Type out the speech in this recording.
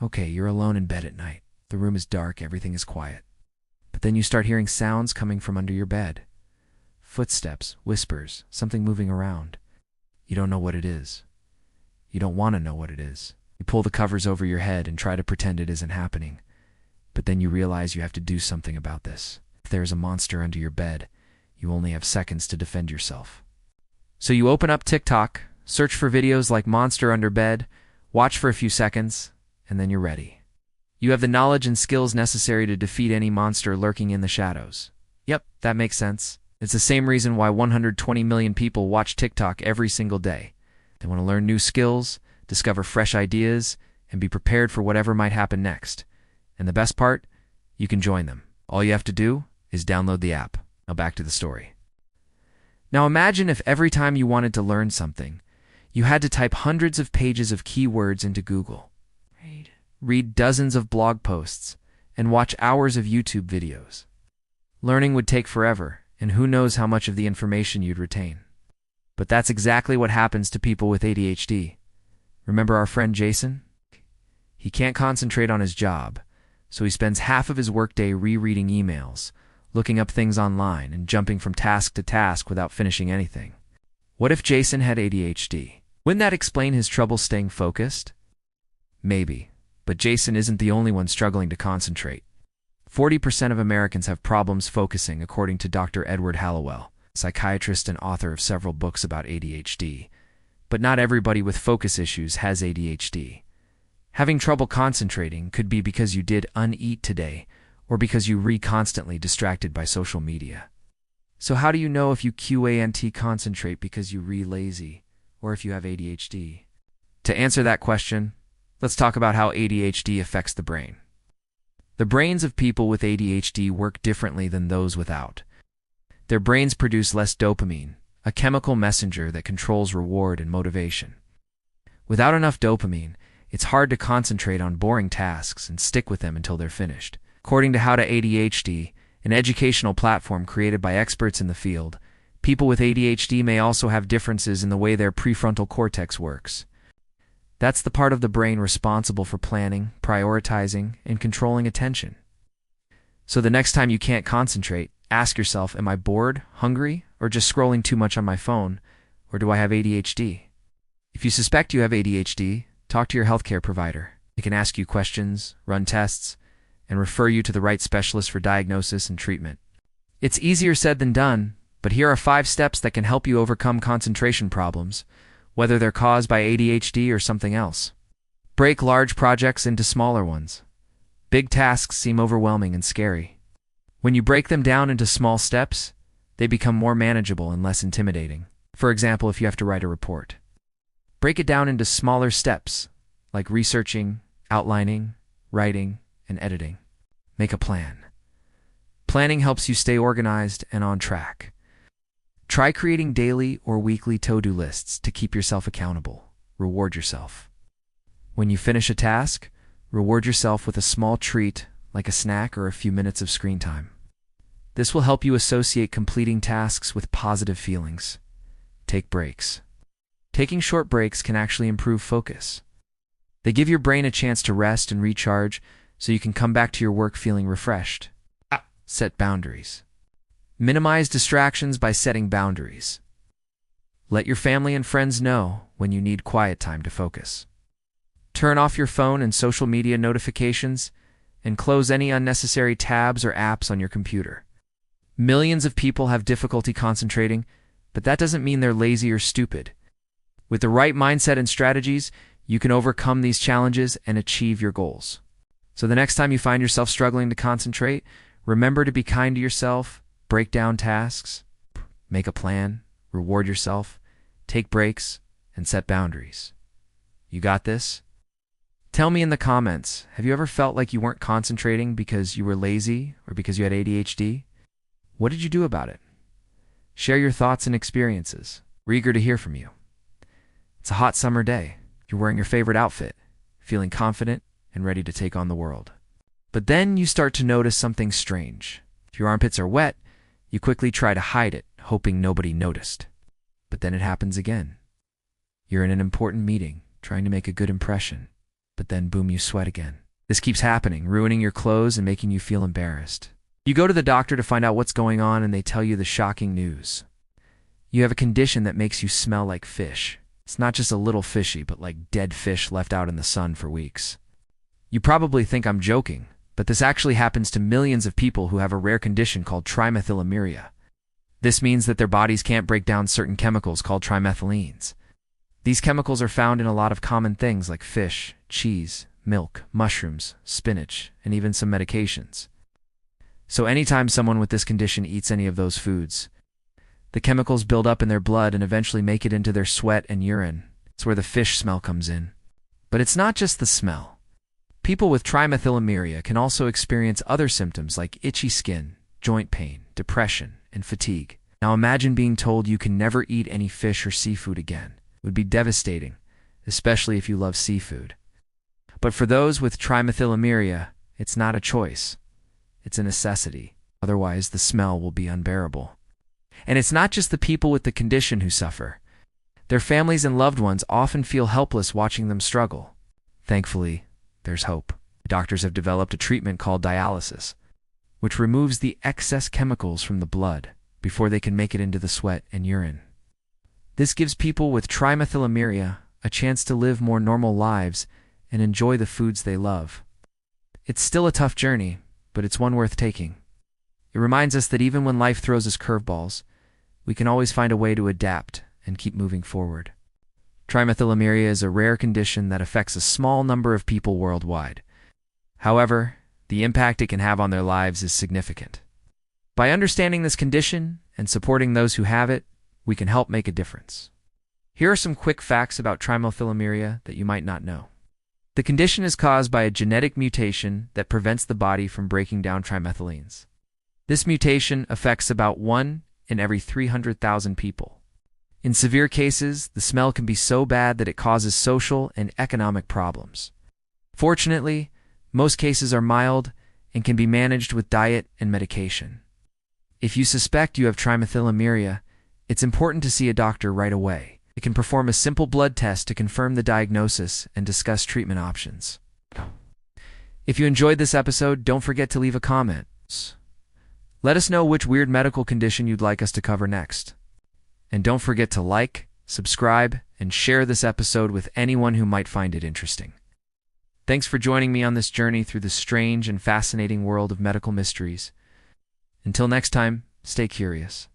Okay, you're alone in bed at night. The room is dark, everything is quiet. But then you start hearing sounds coming from under your bed. Footsteps, whispers, something moving around. You don't know what it is. You don't want to know what it is. You pull the covers over your head and try to pretend it isn't happening. But then you realize you have to do something about this. If there is a monster under your bed, you only have seconds to defend yourself. So you open up TikTok, search for videos like Monster Under Bed, watch for a few seconds, and then you're ready. You have the knowledge and skills necessary to defeat any monster lurking in the shadows. Yep, that makes sense. It's the same reason why 120 million people watch TikTok every single day. They want to learn new skills, discover fresh ideas, and be prepared for whatever might happen next. And the best part? You can join them. All you have to do is download the app. Now back to the story. Now imagine if every time you wanted to learn something, you had to type hundreds of pages of keywords into Google, read dozens of blog posts, and watch hours of YouTube videos. Learning would take forever, and who knows how much of the information you'd retain. But that's exactly what happens to people with ADHD. Remember our friend Jason? He can't concentrate on his job, so he spends half of his workday rereading emails, looking up things online, and jumping from task to task without finishing anything. What if Jason had ADHD? Wouldn't that explain his trouble staying focused? Maybe, but Jason isn't the only one struggling to concentrate. 40% of Americans have problems focusing, according to Dr. Edward Hallowell, psychiatrist and author of several books about ADHD. But not everybody with focus issues has ADHD. Having trouble concentrating could be because you did uneat today, or because you constantly distracted by social media. So how do you know if you can't concentrate because you lazy, or if you have ADHD? To answer that question, let's talk about how ADHD affects the brain. The brains of people with ADHD work differently than those without. Their brains produce less dopamine, a chemical messenger that controls reward and motivation. Without enough dopamine, it's hard to concentrate on boring tasks and stick with them until they're finished. According to How to ADHD, an educational platform created by experts in the field, people with ADHD may also have differences in the way their prefrontal cortex works. That's the part of the brain responsible for planning, prioritizing, and controlling attention. So the next time you can't concentrate, ask yourself, am I bored, hungry, or just scrolling too much on my phone, or do I have ADHD? If you suspect you have ADHD, talk to your healthcare provider. They can ask you questions, run tests, and refer you to the right specialist for diagnosis and treatment. It's easier said than done, but here are 5 steps that can help you overcome concentration problems, whether they're caused by ADHD or something else. Break large projects into smaller ones. Big tasks seem overwhelming and scary. When you break them down into small steps, they become more manageable and less intimidating. For example, if you have to write a report. Break it down into smaller steps, like researching, outlining, writing, and editing. Make a plan. Planning helps you stay organized and on track. Try creating daily or weekly to-do lists to keep yourself accountable. Reward yourself. When you finish a task, reward yourself with a small treat, like a snack or a few minutes of screen time. This will help you associate completing tasks with positive feelings. Take breaks. Taking short breaks can actually improve focus. They give your brain a chance to rest and recharge so you can come back to your work feeling refreshed. Set boundaries. Minimize distractions by setting boundaries. Let your family and friends know when you need quiet time to focus. Turn off your phone and social media notifications and close any unnecessary tabs or apps on your computer. Millions of people have difficulty concentrating, but that doesn't mean they're lazy or stupid. With the right mindset and strategies, you can overcome these challenges and achieve your goals. So the next time you find yourself struggling to concentrate, remember to be kind to yourself, break down tasks, make a plan, reward yourself, take breaks, and set boundaries. You got this? Tell me in the comments, have you ever felt like you weren't concentrating because you were lazy or because you had ADHD? What did you do about it? Share your thoughts and experiences. We're eager to hear from you. It's a hot summer day. You're wearing your favorite outfit, feeling confident and ready to take on the world. But then you start to notice something strange. If your armpits are wet, you quickly try to hide it, hoping nobody noticed. But then it happens again. You're in an important meeting, trying to make a good impression. but then boom, you sweat again. This keeps happening, ruining your clothes and making you feel embarrassed. You go to the doctor to find out what's going on, and they tell you the shocking news. You have a condition that makes you smell like fish. It's not just a little fishy, but like dead fish left out in the sun for weeks. You probably think I'm joking, but this actually happens to millions of people who have a rare condition called trimethylamiria. This means that their bodies can't break down certain chemicals called trimethylines. These chemicals are found in a lot of common things like fish, cheese, milk, mushrooms, spinach, and even some medications. So anytime someone with this condition eats any of those foods, the chemicals build up in their blood and eventually make it into their sweat and urine. It's where the fish smell comes in. But it's not just the smell. People with trimethylamiria can also experience other symptoms like itchy skin, joint pain, depression, and fatigue. Now imagine being told you can never eat any fish or seafood again. It would be devastating, especially if you love seafood. But for those with trimethylamiria, it's not a choice. It's a necessity. Otherwise, the smell will be unbearable. And it's not just the people with the condition who suffer. Their families and loved ones often feel helpless watching them struggle. Thankfully, there's hope. Doctors have developed a treatment called dialysis, which removes the excess chemicals from the blood before they can make it into the sweat and urine. This gives people with trimethylamiria a chance to live more normal lives and enjoy the foods they love. It's still a tough journey, but it's one worth taking. It reminds us that even when life throws us curveballs, we can always find a way to adapt and keep moving forward. Trimethylamiria is a rare condition that affects a small number of people worldwide. However, the impact it can have on their lives is significant. By understanding this condition and supporting those who have it, we can help make a difference. Here are some quick facts about trimethylamiria that you might not know. The condition is caused by a genetic mutation that prevents the body from breaking down trimethylines. This mutation affects about 1 in every 300,000 people. In severe cases, the smell can be so bad that it causes social and economic problems. Fortunately, most cases are mild and can be managed with diet and medication. If you suspect you have trimethylamiria, it's important to see a doctor right away. It can perform a simple blood test to confirm the diagnosis and discuss treatment options. If you enjoyed this episode, don't forget to leave a comment. Let us know which weird medical condition you'd like us to cover next. And don't forget to like, subscribe, and share this episode with anyone who might find it interesting. Thanks for joining me on this journey through the strange and fascinating world of medical mysteries. Until next time, stay curious.